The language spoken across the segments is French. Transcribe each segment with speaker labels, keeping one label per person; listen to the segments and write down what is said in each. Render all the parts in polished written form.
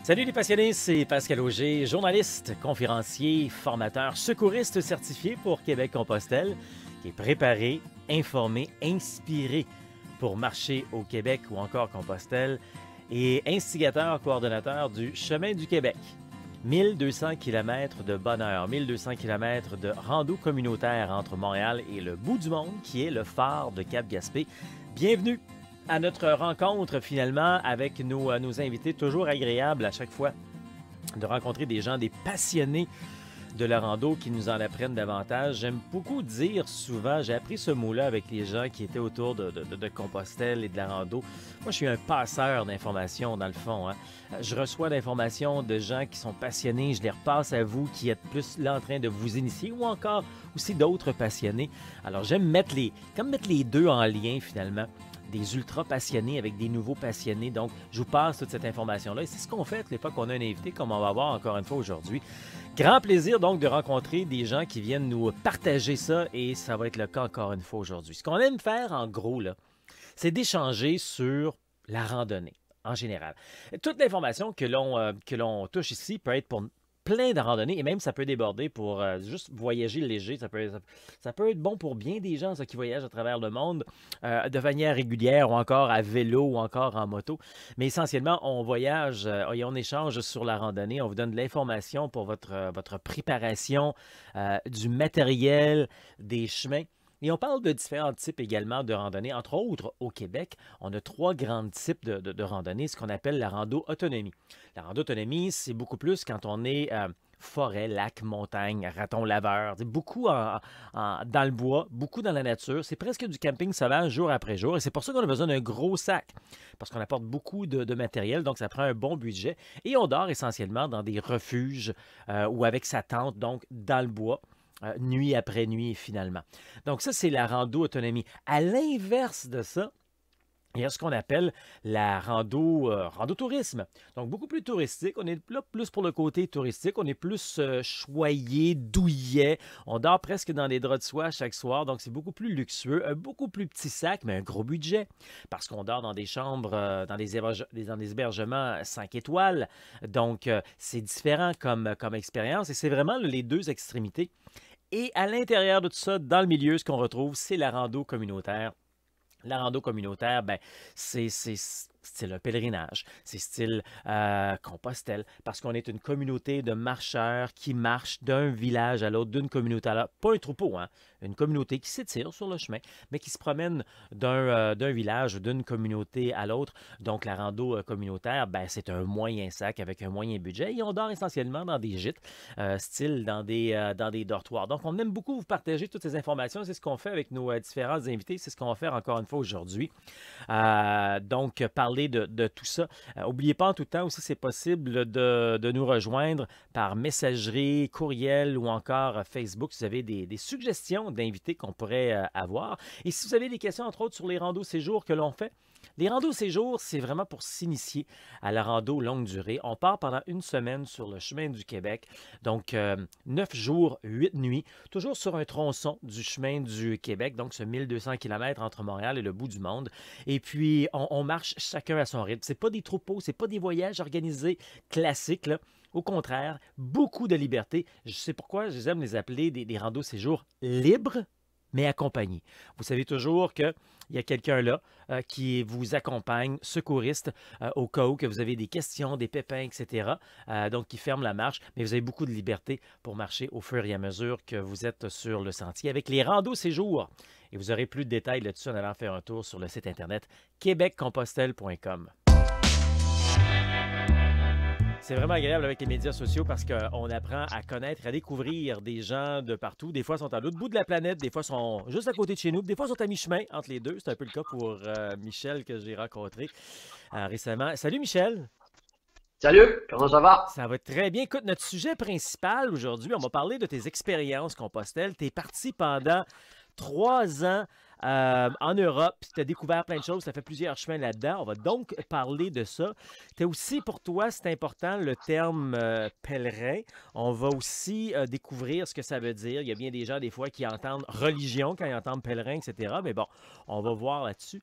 Speaker 1: Salut les passionnés, c'est Pascal Auger, journaliste, conférencier, formateur, secouriste certifié pour Québec-Compostelle, qui est préparé, informé, inspiré pour marcher au Québec ou encore Compostelle et instigateur, coordonnateur du Chemin du Québec. 1200 km de bonheur, 1200 km de rando communautaire entre Montréal et le bout du monde qui est le phare de Cap-Gaspé. Bienvenue à notre rencontre finalement avec nos invités, toujours agréable à chaque fois de rencontrer des gens, des passionnés de la rando qui nous en apprennent davantage. J'aime beaucoup dire souvent, j'ai appris ce mot-là avec les gens qui étaient autour de Compostelle et de la rando. Moi, je suis un passeur d'informations dans le fond. Je reçois l'information de gens qui sont passionnés, je les repasse à vous qui êtes plus là en train de vous initier ou encore aussi d'autres passionnés. Alors, j'aime mettre les deux en lien finalement. Des ultra passionnés avec des nouveaux passionnés. Donc, je vous passe toute cette information-là. Et c'est ce qu'on fait toutes les fois qu'on a un invité, comme on va voir encore une fois aujourd'hui. Grand plaisir donc de rencontrer des gens qui viennent nous partager ça et ça va être le cas encore une fois aujourd'hui. Ce qu'on aime faire en gros, là, c'est d'échanger sur la randonnée en général. Toute l'information que l'on touche ici peut être pour plein de randonnées et même ça peut déborder pour juste voyager léger. Ça peut être bon pour bien des gens ça, qui voyagent à travers le monde de manière régulière ou encore à vélo ou encore en moto. Mais essentiellement, on voyage et on échange sur la randonnée. On vous donne de l'information pour votre préparation, du matériel, des chemins. Et on parle de différents types également de randonnées. Entre autres, au Québec, on a 3 grands types de randonnées, ce qu'on appelle la rando autonomie. La rando autonomie, c'est beaucoup plus quand on est forêt, lac, montagne, raton laveur, beaucoup dans le bois, beaucoup dans la nature. C'est presque du camping sauvage jour après jour. Et c'est pour ça qu'on a besoin d'un gros sac, parce qu'on apporte beaucoup de matériel, donc ça prend un bon budget. Et on dort essentiellement dans des refuges ou avec sa tente, donc dans le bois. Nuit après nuit, finalement. Donc ça, c'est la rando autonomie. À l'inverse de ça, il y a ce qu'on appelle la rando-tourisme. Donc, beaucoup plus touristique. On est là plus pour le côté touristique. On est plus choyé, douillet. On dort presque dans des draps de soie chaque soir. Donc, c'est beaucoup plus luxueux. Un beaucoup plus petit sac, mais un gros budget. Parce qu'on dort dans des chambres, dans des hébergements 5 étoiles. Donc, c'est différent comme expérience. Et c'est vraiment les deux extrémités. Et à l'intérieur de tout ça, dans le milieu, ce qu'on retrouve, c'est la rando communautaire. La rando communautaire, ben, c'est style un pèlerinage, c'est style Compostelle, parce qu'on est une communauté de marcheurs qui marchent d'un village à l'autre, d'une communauté à l'autre. Pas un troupeau, hein? Une communauté qui s'étire sur le chemin, mais qui se promène d'un village, d'une communauté à l'autre. Donc, la rando communautaire, ben, c'est un moyen sac avec un moyen budget et on dort essentiellement dans des gîtes, style dans des dortoirs. Donc, on aime beaucoup vous partager toutes ces informations. C'est ce qu'on fait avec nos différents invités. C'est ce qu'on va faire encore une fois aujourd'hui. Donc, parler de tout ça. N'oubliez pas en tout temps aussi, c'est possible de nous rejoindre par messagerie, courriel ou encore Facebook si vous avez des suggestions d'invités qu'on pourrait avoir. Et si vous avez des questions, entre autres, sur les randos séjours que l'on fait, les randos séjours, c'est vraiment pour s'initier à la rando longue durée. On part pendant une semaine sur le chemin du Québec. Donc, 9 jours, 8 nuits, toujours sur un tronçon du chemin du Québec, donc ce 1200 km entre Montréal et le bout du monde. Et puis, on marche chacun à son rythme. Ce n'est pas des troupeaux, ce n'est pas des voyages organisés classiques, là. Au contraire, beaucoup de liberté. Je sais pourquoi j'aime les appeler des randos séjours libres, mais accompagnés. Vous savez toujours qu'il y a quelqu'un là qui vous accompagne, secouriste, au cas où que vous avez des questions, des pépins, etc. Donc, qui ferme la marche, mais vous avez beaucoup de liberté pour marcher au fur et à mesure que vous êtes sur le sentier avec les randos séjours. Et vous aurez plus de détails là-dessus en allant faire un tour sur le site internet québeccompostelle.com. C'est vraiment agréable avec les médias sociaux parce qu'on apprend à connaître, à découvrir des gens de partout. Des fois, ils sont à l'autre bout de la planète, des fois, ils sont juste à côté de chez nous, des fois, ils sont à mi-chemin entre les deux. C'est un peu le cas pour Michel que j'ai rencontré récemment. Salut Michel!
Speaker 2: Salut, comment ça va?
Speaker 1: Ça va très bien. Écoute, notre sujet principal aujourd'hui, on va parler de tes expériences Compostelle. Tu es parti pendant 3 ans en Europe, puis tu as découvert plein de choses, tu as fait plusieurs chemins là-dedans. On va donc parler de ça. Tu aussi, pour toi, c'est important le terme pèlerin. On va aussi découvrir ce que ça veut dire. Il y a bien des gens, des fois, qui entendent religion quand ils entendent pèlerin, etc. Mais bon, on va voir là-dessus.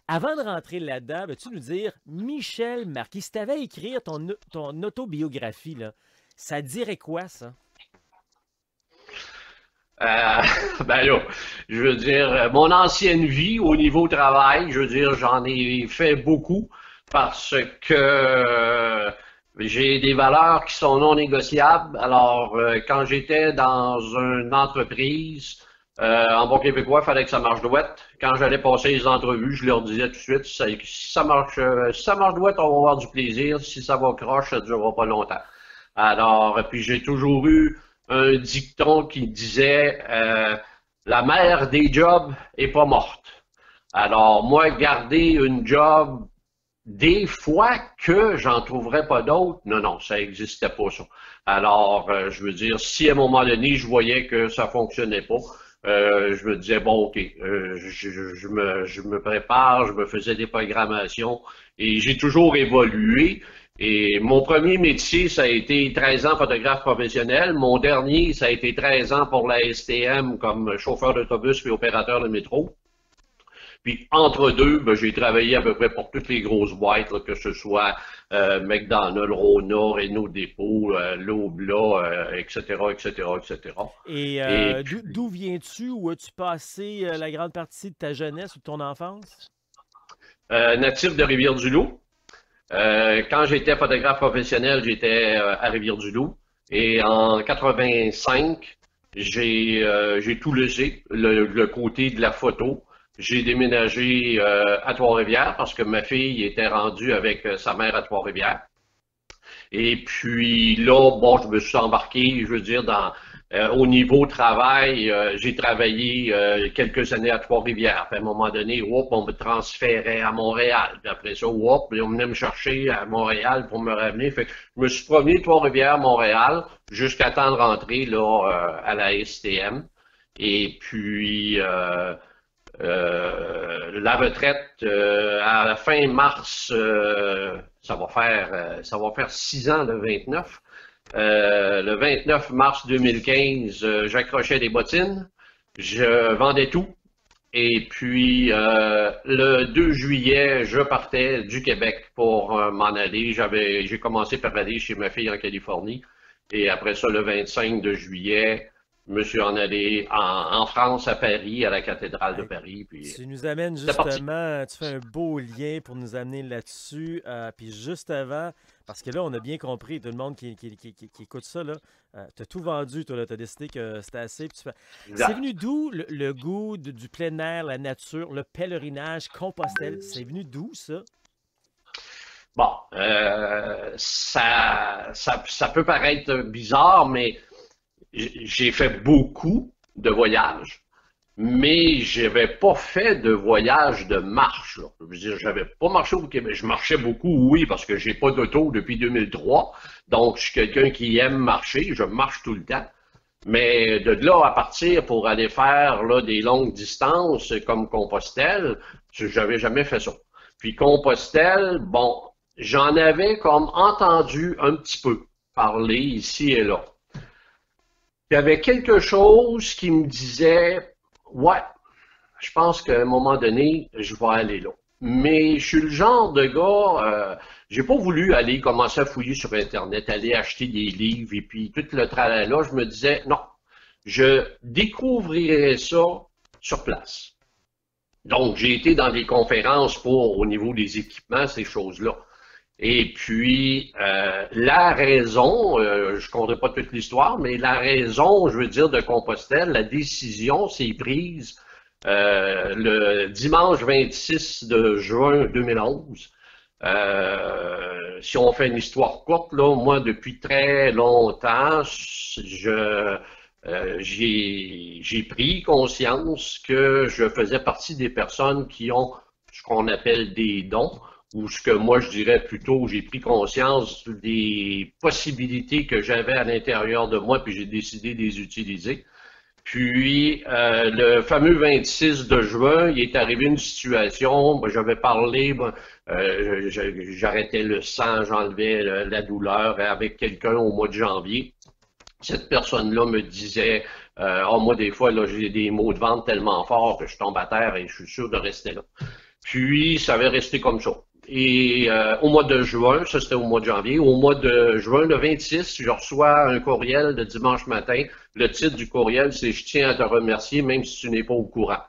Speaker 1: Avant de rentrer là-dedans, veux-tu nous dire, Michel Marquis, si tu avais à écrire ton autobiographie, là, ça dirait quoi, ça?
Speaker 2: Euh, ben là, je veux dire, mon ancienne vie au niveau travail, je veux dire, j'en ai fait beaucoup parce que j'ai des valeurs qui sont non négociables. Alors, quand j'étais dans une entreprise, en bon québécois, il fallait que ça marche douette. Quand j'allais passer les entrevues, je leur disais tout de suite, si ça marche douette, on va avoir du plaisir. Si ça va croche, ça ne durera pas longtemps. Alors, puis j'ai toujours eu un dicton qui disait la mère des jobs est pas morte. Alors, moi, garder une job des fois que j'en trouverais pas d'autres, non, non, ça n'existait pas ça. Alors, je veux dire, si à un moment donné, je voyais que ça fonctionnait pas, je me disais, bon, OK, je me prépare, je me faisais des programmations et j'ai toujours évolué. Et mon premier métier, ça a été 13 ans photographe professionnel. Mon dernier, ça a été 13 ans pour la STM comme chauffeur d'autobus et opérateur de métro. Puis entre deux, ben, j'ai travaillé à peu près pour toutes les grosses boîtes, là, que ce soit McDonald's, Rona, Renault Dépôt, Lobla, etc., etc., etc.
Speaker 1: Et
Speaker 2: Et
Speaker 1: d'où viens-tu? Où as-tu passé la grande partie de ta jeunesse ou de ton enfance?
Speaker 2: natif de Rivière-du-Loup. Quand j'étais photographe professionnel, j'étais à Rivière-du-Loup. Et en 85, j'ai tout laissé, le côté de la photo. J'ai déménagé à Trois-Rivières parce que ma fille était rendue avec sa mère à Trois-Rivières. Et puis là, bon, je me suis embarqué, je veux dire, au niveau travail, j'ai travaillé quelques années à Trois-Rivières. Puis à un moment donné, hop, on me transférait à Montréal. Puis après ça, hop, on venait me chercher à Montréal pour me ramener. Fait que je me suis promené Trois-Rivières, Montréal, jusqu'à temps de rentrer là, à la STM. Et puis, la retraite à la fin mars, ça va faire 6 ans le 29. Le 29 mars 2015, j'accrochais des bottines, je vendais tout. Et puis le 2 juillet, je partais du Québec pour m'en aller. J'ai commencé par aller chez ma fille en Californie. Et après ça, le 25 de juillet, je me suis en allé en France, à Paris, à la cathédrale de
Speaker 1: Hey,
Speaker 2: Paris. Puis
Speaker 1: tu nous amènes
Speaker 2: c'était parti.
Speaker 1: justement, tu fais un beau lien pour nous amener là-dessus. Puis juste avant, parce que là, on a bien compris, tout le monde qui écoute ça, là, tu as tout vendu, toi, là, tu as décidé que c'était assez. Puis c'est
Speaker 2: Exact.
Speaker 1: venu d'où le goût du plein air, la nature, le pèlerinage, Compostelle? C'est venu d'où ça?
Speaker 2: Bon, ça peut paraître bizarre, mais j'ai fait beaucoup de voyages, mais j'avais pas fait de voyage de marche, là. Je veux dire, j'avais pas marché au Québec. Je marchais beaucoup, oui, parce que j'ai pas d'auto depuis 2003. Donc, je suis quelqu'un qui aime marcher. Je marche tout le temps. Mais de là à partir pour aller faire là, des longues distances comme Compostelle, j'avais jamais fait ça. Puis Compostelle, bon, j'en avais comme entendu un petit peu parler ici et là. Il y avait quelque chose qui me disait, ouais, je pense qu'à un moment donné, je vais aller là. Mais je suis le genre de gars, j'ai pas voulu aller commencer à fouiller sur Internet, aller acheter des livres et puis tout le tralala. Je me disais, non, je découvrirai ça sur place. Donc, j'ai été dans des conférences pour, au niveau des équipements, ces choses-là. Et puis, la raison, je ne compterai pas toute l'histoire, mais la raison, je veux dire, de Compostelle, la décision s'est prise le dimanche 26 de juin 2011. Si on fait une histoire courte, là, moi, depuis très longtemps, j'ai pris conscience que je faisais partie des personnes qui ont ce qu'on appelle des dons, ou ce que moi je dirais plutôt, j'ai pris conscience des possibilités que j'avais à l'intérieur de moi, puis j'ai décidé de les utiliser. Puis, le fameux 26 de juin, il est arrivé une situation, moi, j'avais parlé, j'arrêtais le sang, j'enlevais la douleur avec quelqu'un au mois de janvier. Cette personne-là me disait, oh, moi, des fois, là, j'ai des maux de ventre tellement forts que je tombe à terre et je suis sûr de rester là. Puis, ça avait resté comme ça. Et au mois de juin, ça c'était au mois de janvier, au mois de juin, le 26, je reçois un courriel de dimanche matin. Le titre du courriel, c'est « Je tiens à te remercier, même si tu n'es pas au courant ».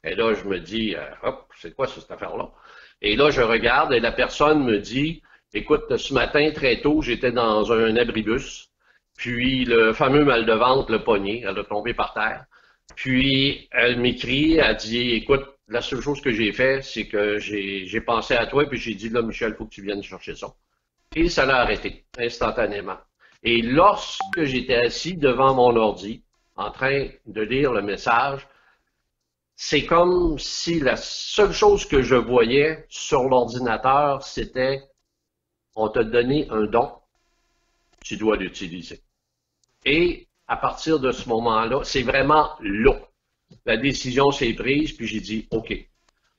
Speaker 2: Et là, je me dis, hop, c'est quoi cette affaire-là? Et là, je regarde et la personne me dit, écoute, ce matin, très tôt, j'étais dans un abribus, puis le fameux mal de ventre, le poignet, elle a tombé par terre. Puis, elle m'écrit, elle dit, écoute, la seule chose que j'ai fait, c'est que j'ai pensé à toi, puis j'ai dit, là, Michel, il faut que tu viennes chercher ça. Et ça l'a arrêté, instantanément. Et lorsque j'étais assis devant mon ordi, en train de lire le message, c'est comme si la seule chose que je voyais sur l'ordinateur, c'était, on t'a donné un don, tu dois l'utiliser. Et à partir de ce moment-là, c'est vraiment là. La décision s'est prise, puis j'ai dit, OK,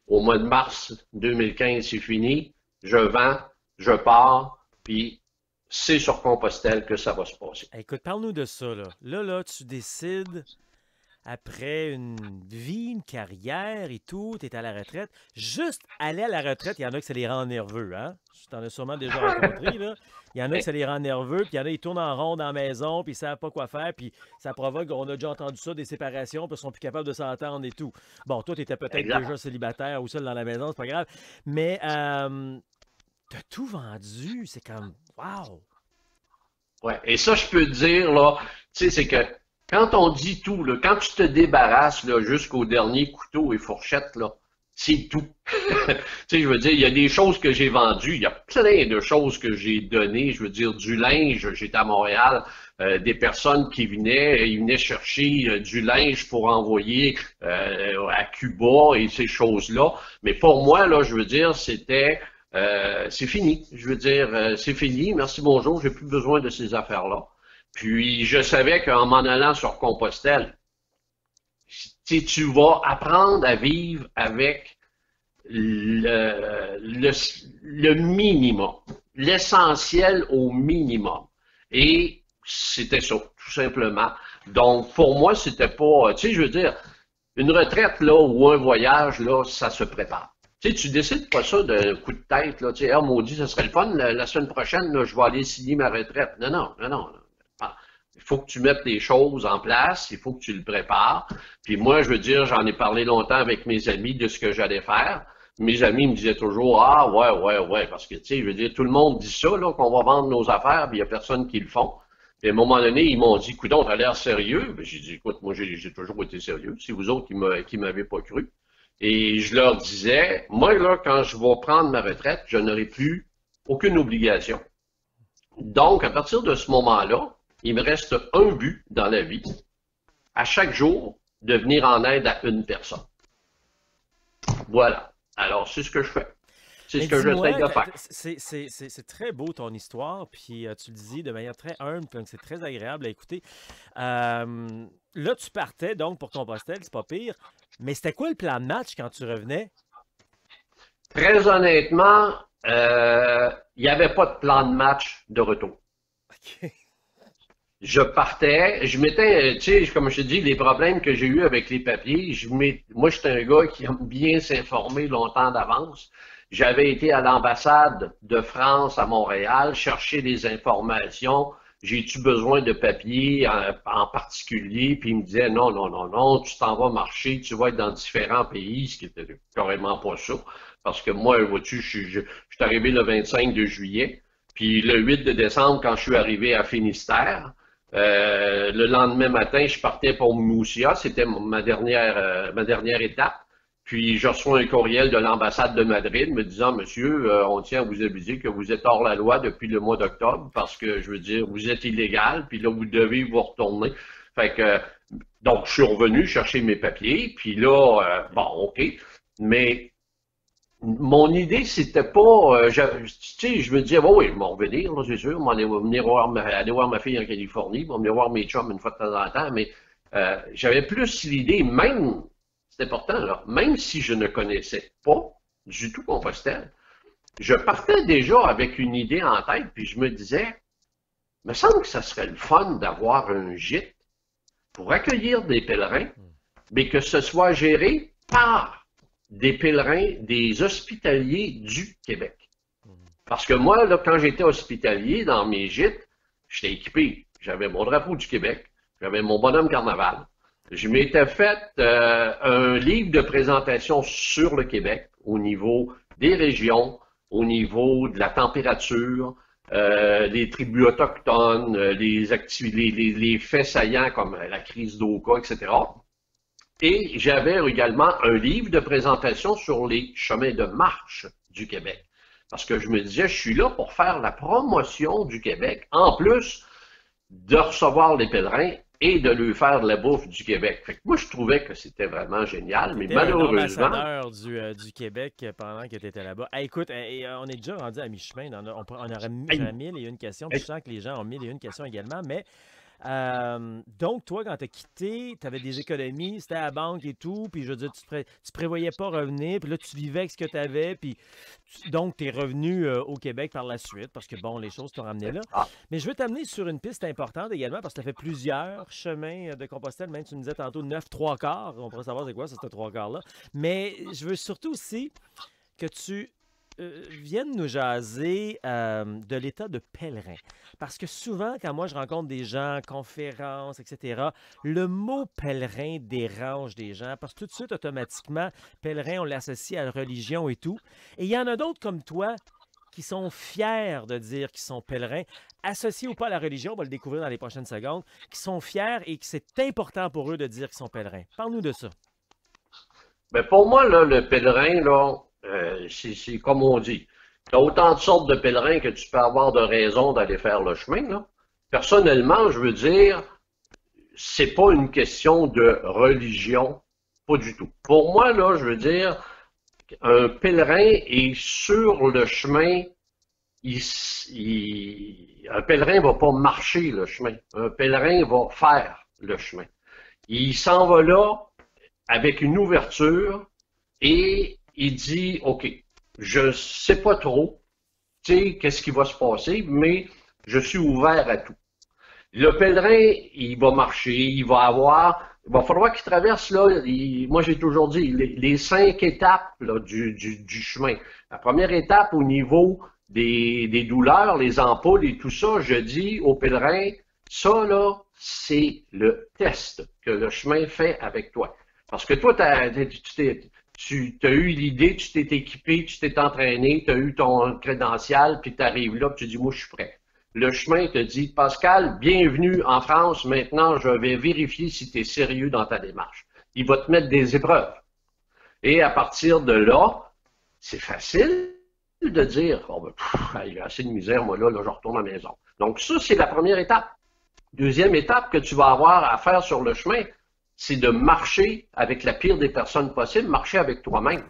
Speaker 2: au mois de mars 2015, c'est fini, je vends, je pars, puis c'est sur Compostelle que ça va se passer.
Speaker 1: Écoute, parle-nous de ça, là. Là, tu décides, après une vie, une carrière et tout, tu es à la retraite. Juste aller à la retraite, il y en a que ça les rend nerveux, hein? Tu t'en as sûrement déjà rencontré, là. Il y en a que ça les rend nerveux, puis il y en a qui tournent en rond dans la maison, puis ils ne savent pas quoi faire, puis ça provoque, on a déjà entendu ça, des séparations, puis ils sont plus capables de s'entendre et tout. Bon, toi, tu étais peut-être déjà célibataire ou seul dans la maison, c'est pas grave. Mais t'as tout vendu, c'est comme, wow!
Speaker 2: Ouais, et ça, je peux te dire, là, tu sais, c'est que quand on dit tout, là, quand tu te débarrasses là, jusqu'au dernier couteau et fourchette, là, c'est tout. Tu sais, je veux dire, il y a des choses que j'ai vendues, il y a plein de choses que j'ai données. Je veux dire, du linge, j'étais à Montréal, des personnes qui venaient, ils venaient chercher du linge pour envoyer à Cuba et ces choses-là. Mais pour moi, là, je veux dire, c'était, c'est fini. Je veux dire, c'est fini. Merci, bonjour, j'ai plus besoin de ces affaires-là. Puis, je savais qu'en m'en allant sur Compostelle, tu vas apprendre à vivre avec le minimum, l'essentiel au minimum. Et c'était ça, tout simplement. Donc, pour moi, c'était pas, tu sais, je veux dire, une retraite, là, ou un voyage, là, ça se prépare. Tu sais, tu décides pas ça d'un coup de tête, là, tu sais, ah, maudit, ça serait le fun, la semaine prochaine, là, je vais aller signer ma retraite. Non, non, non, non. Il faut que tu mettes les choses en place, il faut que tu le prépares. Puis moi, je veux dire, j'en ai parlé longtemps avec mes amis de ce que j'allais faire. Mes amis me disaient toujours, ah ouais, parce que tu sais, je veux dire, tout le monde dit ça, là, qu'on va vendre nos affaires, puis il n'y a personne qui le font. Puis à un moment donné, ils m'ont dit, coudonc, t'as l'air sérieux. Ben, j'ai dit, écoute, moi, j'ai toujours été sérieux. C'est vous autres qui m'avez pas cru. Et je leur disais, moi, là, quand je vais prendre ma retraite, je n'aurai plus aucune obligation. Donc, à partir de ce moment-là, il me reste un but dans la vie, à chaque jour, de venir en aide à une personne. Voilà. Alors, c'est ce que je fais. C'est ce que j'essaie de faire.
Speaker 1: C'est très beau ton histoire, puis tu le dis de manière très humble, donc c'est très agréable à écouter. Là, tu partais donc pour Compostelle, c'est pas pire, mais c'était quoi le plan de match quand tu revenais?
Speaker 2: Très honnêtement, il n'y avait pas de plan de match de retour.
Speaker 1: OK.
Speaker 2: Je partais, je m'étais, tu sais, comme je te dis, les problèmes que j'ai eus avec les papiers, moi, j'étais un gars qui aime bien s'informer longtemps d'avance. J'avais été à l'ambassade de France à Montréal chercher des informations. J'ai-tu besoin de papiers en particulier? Puis il me disait, non, non, non, non, tu t'en vas marcher, tu vas être dans différents pays, ce qui était carrément pas ça. Parce que moi, vois-tu, je suis arrivé le 25 de juillet. Puis le 8 de décembre, quand je suis arrivé à Finistère, le lendemain matin, je partais pour Moussia, c'était ma dernière étape. Puis je reçois un courriel de l'ambassade de Madrid me disant, monsieur, on tient à vous aviser que vous êtes hors la loi depuis le mois d'octobre parce que, je veux dire, vous êtes illégal, puis là, vous devez vous retourner. Fait que, donc, je suis revenu chercher mes papiers, puis là, bon, OK. Mais mon idée, c'était pas, tu sais, je me disais, bon, oui, ils vont revenir, là, c'est sûr, aller voir ma fille en Californie, ils vont venir voir mes chums une fois de temps en temps, mais J'avais plus l'idée, même, c'est important, là, même si je ne connaissais pas du tout Compostelle, je partais déjà avec une idée en tête, puis je me disais, il me semble que ça serait le fun d'avoir un gîte pour accueillir des pèlerins, mais que ce soit géré par des pèlerins, des hospitaliers du Québec. Parce que moi, là, quand j'étais hospitalier dans mes gîtes, j'étais équipé. J'avais mon drapeau du Québec, j'avais mon bonhomme carnaval. Je m'étais fait un livre de présentation sur le Québec au niveau des régions, au niveau de la température, les tribus autochtones, les faits saillants comme la crise d'Oka, etc. Et j'avais également un livre de présentation sur les chemins de marche du Québec. Parce que je me disais, je suis là pour faire la promotion du Québec, en plus de recevoir les pèlerins et de lui faire de la bouffe du Québec. Fait que moi, je trouvais que c'était vraiment génial, mais malheureusement...
Speaker 1: ambassadeur du Québec pendant que tu étais là-bas. Hey, écoute, on est déjà rendu à mi-chemin. On aurait 1001 questions, puis je sens que les gens ont 1001 questions également, mais... donc, toi, quand tu as quitté, tu avais des économies, c'était à la banque et tout, puis je veux dire, tu prévoyais pas revenir, puis là, tu vivais avec ce que tu avais, puis donc, tu es revenu au Québec par la suite, parce que, bon, les choses t'ont ramené là. Mais je veux t'amener sur une piste importante également, parce que tu as fait plusieurs chemins de Compostelle, même tu me disais tantôt 9 3/4, on pourrait savoir c'est quoi, ça, ce 3/4-là. Mais je veux surtout aussi que tu viennent nous jaser de l'état de pèlerin. Parce que souvent, quand moi je rencontre des gens, conférences, etc., le mot pèlerin dérange des gens parce que tout de suite, automatiquement, pèlerin, on l'associe à la religion et tout. Et il y en a d'autres comme toi qui sont fiers de dire qu'ils sont pèlerins, associés ou pas à la religion, on va le découvrir dans les prochaines secondes, qui sont fiers et que c'est important pour eux de dire qu'ils sont pèlerins. Parle-nous de ça.
Speaker 2: Ben pour moi, là, le pèlerin, là, c'est comme on dit. Tu as autant de sortes de pèlerins que tu peux avoir de raisons d'aller faire le chemin, là. Personnellement, je veux dire, c'est pas une question de religion, pas du tout. Pour moi, là, je veux dire, un pèlerin est sur le chemin. Un pèlerin va pas marcher le chemin. Un pèlerin va faire le chemin. Il s'en va là avec une ouverture et il dit, OK, je sais pas trop, tu sais, qu'est-ce qui va se passer, mais je suis ouvert à tout. Le pèlerin, il va marcher, il va falloir qu'il traverse, là, moi j'ai toujours dit, les 5 étapes là, du chemin. La première étape au niveau des douleurs, les ampoules et tout ça, je dis au pèlerin, ça là, c'est le test que le chemin fait avec toi. Parce que toi, tu as eu l'idée, tu t'es équipé, tu t'es entraîné, tu as eu ton crédential, puis tu arrives là, puis tu dis, moi, je suis prêt. Le chemin te dit, Pascal, bienvenue en France, maintenant, je vais vérifier si tu es sérieux dans ta démarche. Il va te mettre des épreuves. Et à partir de là, c'est facile de dire, oh, ben, il y a assez de misère, moi, là, je retourne à la maison. Donc, ça, c'est la première étape. Deuxième étape que tu vas avoir à faire sur le chemin, c'est de marcher avec la pire des personnes possibles, marcher avec toi-même.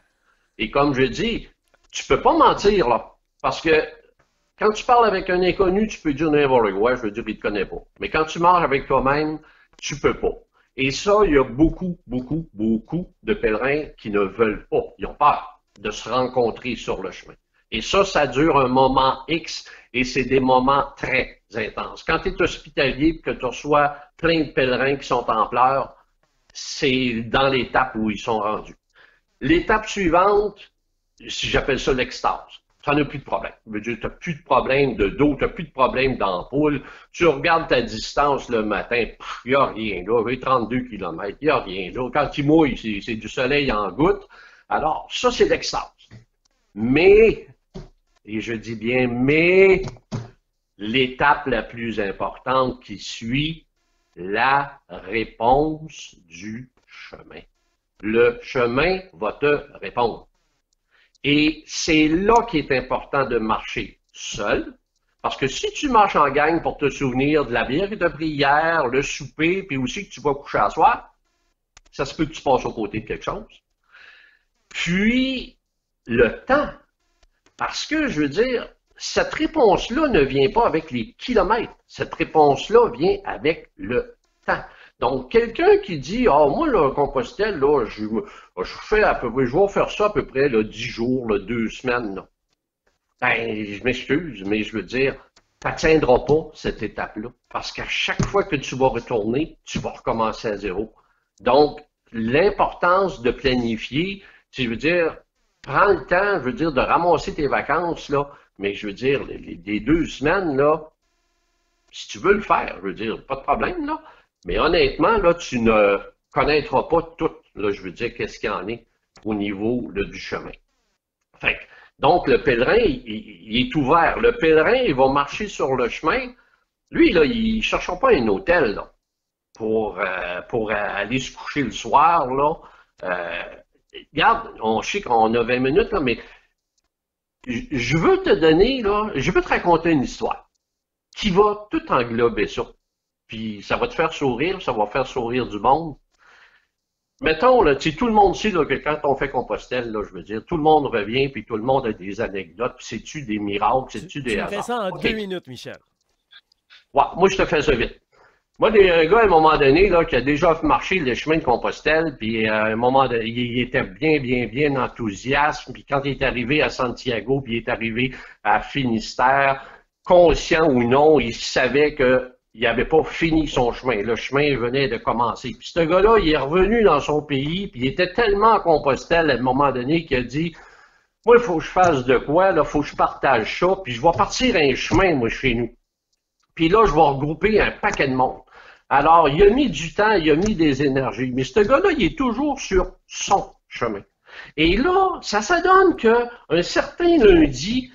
Speaker 2: Et comme je dis, tu peux pas mentir, là. Parce que quand tu parles avec un inconnu, tu peux dire n'importe quoi, je veux dire, il te connaît pas. Mais quand tu marches avec toi-même, tu peux pas. Et ça, il y a beaucoup, beaucoup, beaucoup de pèlerins qui ne veulent pas. Ils ont peur de se rencontrer sur le chemin. Et ça dure un moment X et c'est des moments très intenses. Quand tu es hospitalier et que tu reçois plein de pèlerins qui sont en pleurs, c'est dans l'étape où ils sont rendus. L'étape suivante, si j'appelle ça l'extase, tu n'en as plus de problème. Je veux dire, tu n'as plus de problème de dos, tu n'as plus de problème d'ampoule. Tu regardes ta distance le matin, il n'y a rien là, 32 km, il n'y a rien là. Quand il mouille, c'est du soleil en goutte. Alors, ça, c'est l'extase. Mais, et je dis bien mais, l'étape la plus importante qui suit, la réponse du chemin. Le chemin va te répondre. Et c'est là qu'il est important de marcher seul, parce que si tu marches en gang pour te souvenir de la bière que tu as pris hier, le souper, puis aussi que tu vas coucher à soir, ça se peut que tu passes aux côtés de quelque chose. Puis, le temps, parce que, je veux dire, cette réponse-là ne vient pas avec les kilomètres. Cette réponse-là vient avec le temps. Donc, quelqu'un qui dit, ah, moi, là, Compostelle, là, je fais à peu près, je vais faire ça à peu près, là, 10 jours, là, 2 semaines, là. Ben, je m'excuse, mais je veux dire, tu n'atteindras pas cette étape-là. Parce qu'à chaque fois que tu vas retourner, tu vas recommencer à zéro. Donc, l'importance de planifier, je veux dire, prends le temps, je veux dire, de ramasser tes vacances, là, mais je veux dire, les 2 semaines, là, si tu veux le faire, je veux dire, pas de problème, là. Mais honnêtement, là, tu ne connaîtras pas tout, là, je veux dire, qu'est-ce qu'il y en est au niveau là, du chemin. Fait donc, le pèlerin, il est ouvert. Le pèlerin, il va marcher sur le chemin. Lui, là, il ne cherchera pas un hôtel là, pour aller se coucher le soir. Là. Regarde, on sait qu'on a 20 minutes, là, mais je veux te donner, là, je veux te raconter une histoire qui va tout englober ça. Puis ça va te faire sourire, ça va faire sourire du monde. Mettons, là, tu sais, tout le monde sait là, que quand on fait Compostelle, là, je veux dire, tout le monde revient, puis tout le monde a des anecdotes, puis c'est-tu des miracles, c'est-tu des
Speaker 1: Tu me fais
Speaker 2: hasards.
Speaker 1: ça en
Speaker 2: OK.
Speaker 1: 2 minutes, Michel.
Speaker 2: Ouais, moi, je te fais ça vite. Moi, il y a un gars, à un moment donné, là, qui a déjà marché le chemin de Compostelle, puis à un moment donné, il était bien, bien, bien enthousiaste, puis quand il est arrivé à Santiago, puis il est arrivé à Finistère, conscient ou non, il savait que il n'avait pas fini son chemin. Le chemin venait de commencer. Puis ce gars-là, il est revenu dans son pays, puis il était tellement en Compostelle à un moment donné qu'il a dit, moi, il faut que je fasse de quoi, là, il faut que je partage ça, puis je vais partir un chemin, moi, chez nous. Puis là, je vais regrouper un paquet de monde. Alors, il a mis du temps, il a mis des énergies, mais ce gars-là, il est toujours sur son chemin. Et là, ça donne qu'un certain lundi,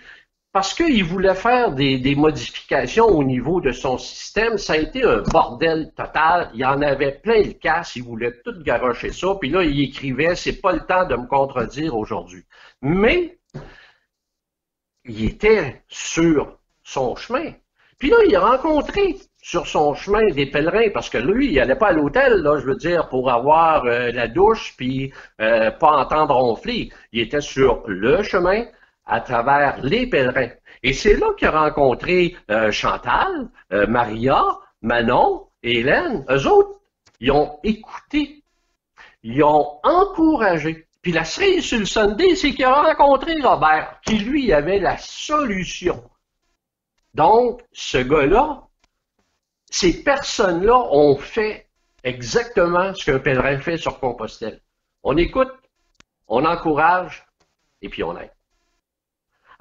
Speaker 2: parce qu'il voulait faire des modifications au niveau de son système, ça a été un bordel total. Il en avait plein le casse, il voulait tout garocher ça, puis là, il écrivait, c'est pas le temps de me contredire aujourd'hui. Mais, il était sur son chemin. Puis là, il a rencontré sur son chemin des pèlerins, parce que lui, il n'allait pas à l'hôtel, là, je veux dire, pour avoir la douche, puis pas entendre ronfler. Il était sur le chemin à travers les pèlerins. Et c'est là qu'il a rencontré Chantal, Maria, Manon et Hélène. Eux autres, ils ont écouté, ils ont encouragé. Puis la cerise sur le Sunday, c'est qu'il a rencontré Robert, qui lui avait la solution. Donc, ce gars-là, ces personnes-là ont fait exactement ce qu'un pèlerin fait sur Compostelle. On écoute, on encourage, et puis on aide.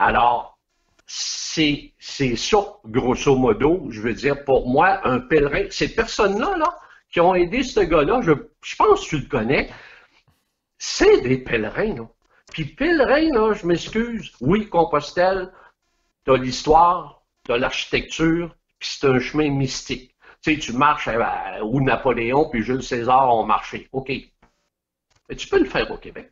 Speaker 2: Alors, c'est ça, grosso modo, je veux dire, pour moi, un pèlerin, ces personnes-là, là, qui ont aidé ce gars-là, je pense que tu le connais, c'est des pèlerins, là. Puis pèlerin, là, je m'excuse, oui, Compostelle, t'as l'histoire, t'as l'architecture, puis c'est un chemin mystique. Tu sais, tu marches où Napoléon puis Jules César ont marché. OK. Mais tu peux le faire au Québec.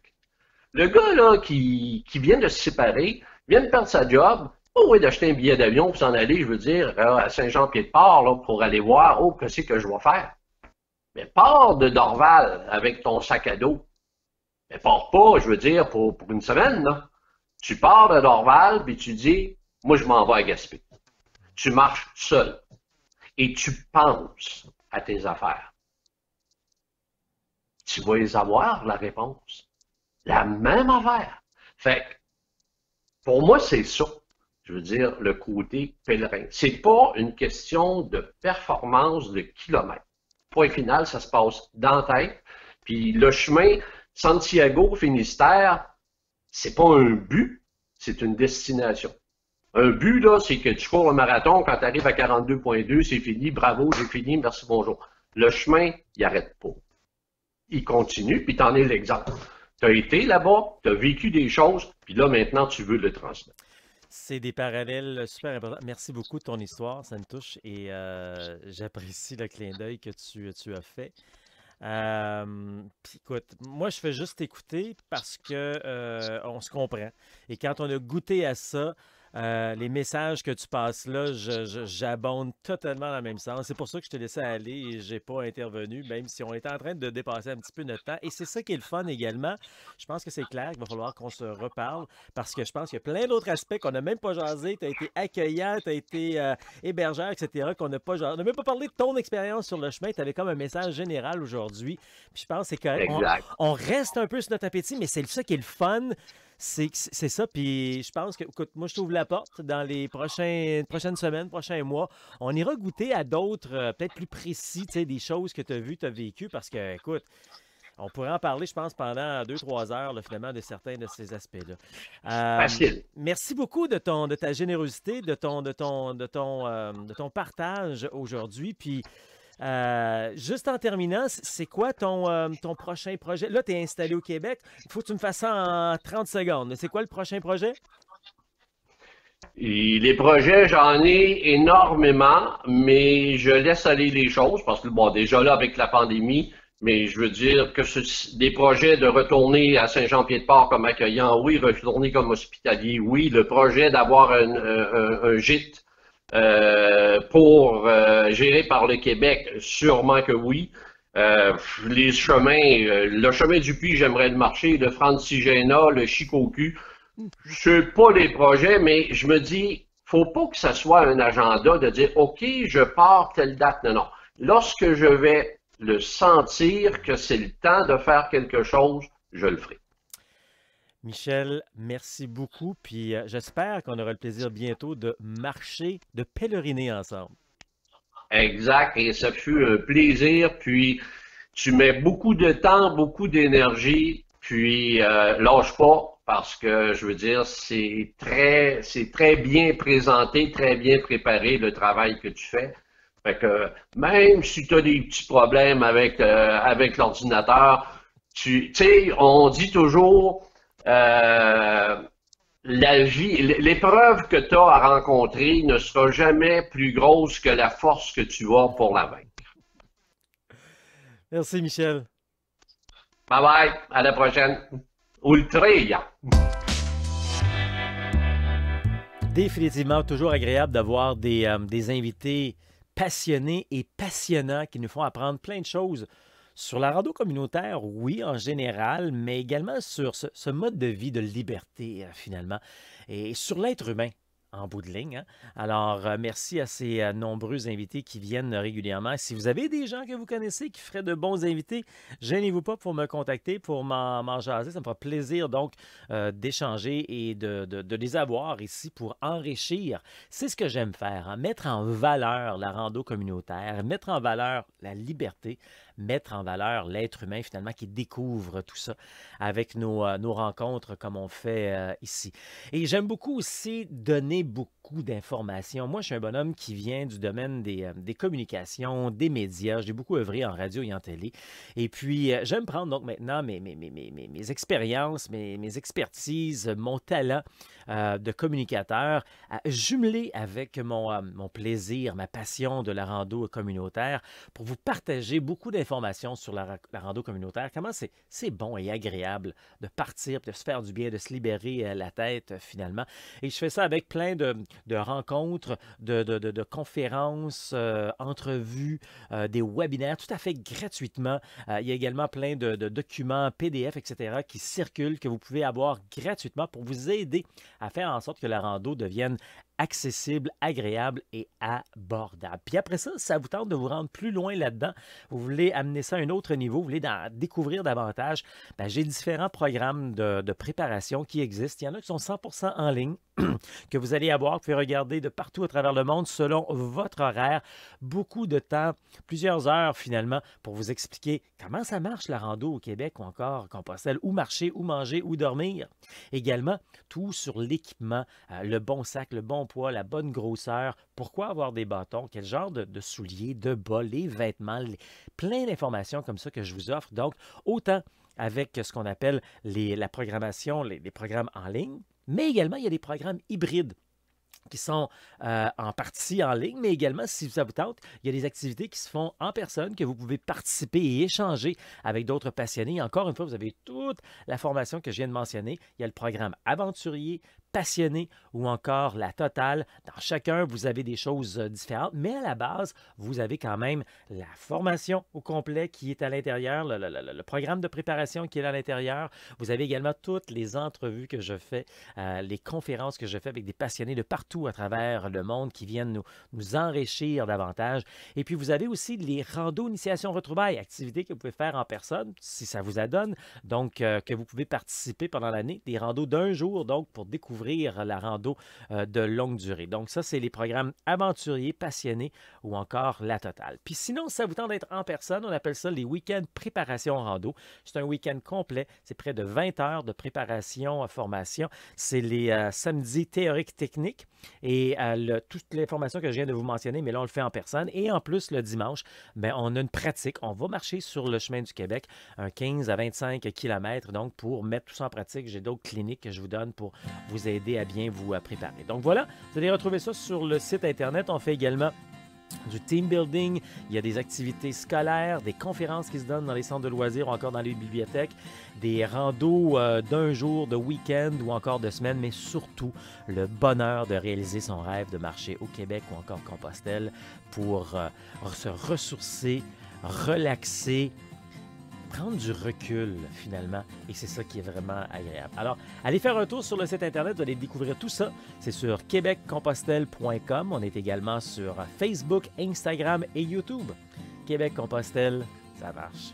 Speaker 2: Le gars, là, qui vient de se séparer, vient de perdre sa job, oh oui, d'acheter un billet d'avion pour s'en aller, je veux dire, à Saint-Jean-Pied-de-Port, là, pour aller voir, oh, qu'est-ce que je vais faire? Mais pars de Dorval avec ton sac à dos. Mais pars pas, je veux dire, pour une semaine, là. Tu pars de Dorval, puis tu dis, moi, je m'en vais à Gaspé. Tu marches seul. Et tu penses à tes affaires. Tu vas les avoir, la réponse. La même affaire. Fait que, pour moi, c'est ça. Je veux dire, le côté pèlerin. C'est pas une question de performance de kilomètres. Point final, ça se passe dans la tête. Puis le chemin Santiago-Finistère, c'est pas un but, c'est une destination. Un but, là, c'est que tu cours un marathon, quand tu arrives à 42,2, c'est fini, bravo, j'ai fini, merci, bonjour. Le chemin, il n'arrête pas. Il continue, puis tu en es l'exemple. Tu as été là-bas, tu as vécu des choses, puis là, maintenant, tu veux le transmettre.
Speaker 1: C'est des parallèles super importants. Merci beaucoup de ton histoire, ça me touche et j'apprécie le clin d'œil que tu as fait. Puis écoute, moi je fais juste écouter parce que on se comprend. Et quand on a goûté à ça, Les messages que tu passes là, j'abonde totalement dans le même sens. C'est pour ça que je te laissais aller et j'ai pas intervenu, même si on était en train de dépasser un petit peu notre temps. Et c'est ça qui est le fun également. Je pense que c'est clair qu'il va falloir qu'on se reparle parce que je pense qu'il y a plein d'autres aspects qu'on n'a même pas jasé. Tu as été accueillant, tu as été hébergeur, etc., qu'on n'a pas jasé. On n'a même pas parlé de ton expérience sur le chemin. Tu avais comme un message général aujourd'hui. Puis je pense que c'est correct.
Speaker 2: Exact.
Speaker 1: On reste un peu sur notre appétit, mais c'est ça qui est le fun. C'est ça, puis je pense que, écoute, moi je t'ouvre la porte dans les prochaines semaines, prochains mois. On ira goûter à d'autres, peut-être plus précis, tu sais, des choses que tu as vues, tu as vécues, parce que, écoute, on pourrait en parler, je pense, pendant 2, 3 heures, là, finalement, de certains de ces aspects-là.
Speaker 2: Facile.
Speaker 1: Merci beaucoup de ta générosité, de ton partage aujourd'hui, puis juste en terminant, c'est quoi ton prochain projet? Là, tu es installé au Québec. Il faut que tu me fasses ça en 30 secondes. C'est quoi le prochain projet?
Speaker 2: Et les projets, j'en ai énormément, mais je laisse aller les choses parce que, bon, déjà là, avec la pandémie, mais je veux dire que des projets de retourner à Saint-Jean-Pied-de-Port comme accueillant, oui, retourner comme hospitalier, oui, le projet d'avoir un gîte pour gérer par le Québec, sûrement que oui. Les chemins, le chemin du Puy, j'aimerais le marcher, le Francigena, le Chicocu. Je sais pas les projets, mais je me dis, faut pas que ça soit un agenda de dire, OK, je pars telle date. Non, non. Lorsque je vais le sentir que c'est le temps de faire quelque chose, je le ferai.
Speaker 1: Michel, merci beaucoup. Puis j'espère qu'on aura le plaisir bientôt de marcher, de pèleriner ensemble.
Speaker 2: Exact. Et ça fut un plaisir. Puis, tu mets beaucoup de temps, beaucoup d'énergie. Puis, lâche pas parce que, je veux dire, c'est très bien présenté, très bien préparé le travail que tu fais. Fait que même si tu as des petits problèmes avec l'ordinateur, tu sais, on dit toujours la vie, l'épreuve que tu as à rencontrer ne sera jamais plus grosse que la force que tu as pour la vaincre.
Speaker 1: Merci, Michel.
Speaker 2: Bye bye, à la prochaine. Ultra.
Speaker 1: Définitivement, toujours agréable d'avoir des invités passionnés et passionnants qui nous font apprendre plein de choses sur la rando communautaire, oui, en général, mais également sur ce mode de vie de liberté, finalement, et sur l'être humain. En bout de ligne, hein? Alors, merci à ces nombreux invités qui viennent régulièrement. Si vous avez des gens que vous connaissez qui feraient de bons invités, gênez-vous pas pour me contacter, pour m'en jaser. Ça me fera plaisir donc d'échanger et de les avoir ici pour enrichir. C'est ce que j'aime faire, hein? Mettre en valeur la rando communautaire, mettre en valeur la liberté, mettre en valeur l'être humain finalement qui découvre tout ça avec nos rencontres comme on fait ici. Et j'aime beaucoup aussi donner beaucoup d'informations. Moi, je suis un bonhomme qui vient du domaine des communications, des médias. J'ai beaucoup œuvré en radio et en télé. Et puis, j'aime prendre donc maintenant mes expériences, mes expertises, mon talent de communicateur, jumelé avec mon plaisir, ma passion de la rando communautaire pour vous partager beaucoup d'informations sur la rando communautaire. Comment c'est bon et agréable de partir, de se faire du bien, de se libérer la tête finalement. Et je fais ça avec plein de rencontres, de conférences, entrevues, des webinaires, tout à fait gratuitement. Il y a également plein de documents PDF, etc., qui circulent, que vous pouvez avoir gratuitement pour vous aider à faire en sorte que la rando devienne accessible, agréable et abordable. Puis après ça, ça vous tente de vous rendre plus loin là-dedans, vous voulez amener ça à un autre niveau, vous voulez découvrir davantage, ben, j'ai différents programmes de préparation qui existent. Il y en a qui sont 100% en ligne, que vous allez avoir, vous pouvez regarder de partout à travers le monde selon votre horaire. Beaucoup de temps, plusieurs heures finalement, pour vous expliquer comment ça marche la rando au Québec ou encore Compostelle, où marcher, où manger, où dormir. Également, tout sur l'équipement, le bon sac, le bon poids, la bonne grosseur, pourquoi avoir des bâtons, quel genre de souliers, de bas, les vêtements, plein d'informations comme ça que je vous offre. Donc, autant avec ce qu'on appelle la programmation, les programmes en ligne, mais également, il y a des programmes hybrides qui sont en partie en ligne, mais également, si ça vous tente, il y a des activités qui se font en personne, que vous pouvez participer et échanger avec d'autres passionnés. Encore une fois, vous avez toute la formation que je viens de mentionner. Il y a le programme aventurier, passionné ou encore la totale. Dans chacun, vous avez des choses différentes, mais à la base, vous avez quand même la formation au complet qui est à l'intérieur, le programme de préparation qui est à l'intérieur. Vous avez également toutes les entrevues que je fais, les conférences que je fais avec des passionnés de partout à travers le monde qui viennent nous enrichir davantage. Et puis, vous avez aussi les randos initiation retrouvailles, activités que vous pouvez faire en personne si ça vous adonne. Donc, que vous pouvez participer pendant l'année, des randos d'1 jour, donc pour découvrir la rando de longue durée. Donc, ça, c'est les programmes aventuriers, passionnés ou encore la totale. Puis sinon, ça vous tente d'être en personne, on appelle ça les week-ends préparation rando. C'est un week-end complet, c'est près de 20 heures de préparation, formation. C'est les samedis théoriques techniques et toute l'information que je viens de vous mentionner, mais là, on le fait en personne. Et en plus, le dimanche, bien, on a une pratique. On va marcher sur le chemin du Québec, un 15 à 25 km. Donc, pour mettre tout ça en pratique, j'ai d'autres cliniques que je vous donne pour vous aider à bien vous préparer. Donc voilà, vous allez retrouver ça sur le site Internet. On fait également du team building, il y a des activités scolaires, des conférences qui se donnent dans les centres de loisirs ou encore dans les bibliothèques, des randos d'1 jour, de week-end ou encore de semaine, mais surtout le bonheur de réaliser son rêve de marcher au Québec ou encore Compostelle pour se ressourcer, relaxer, prendre du recul finalement, et c'est ça qui est vraiment agréable. Alors, allez faire un tour sur le site internet, vous allez découvrir tout ça. C'est sur québeccompostelle.com. On est également sur Facebook, Instagram et YouTube. Québec Compostelle, ça marche.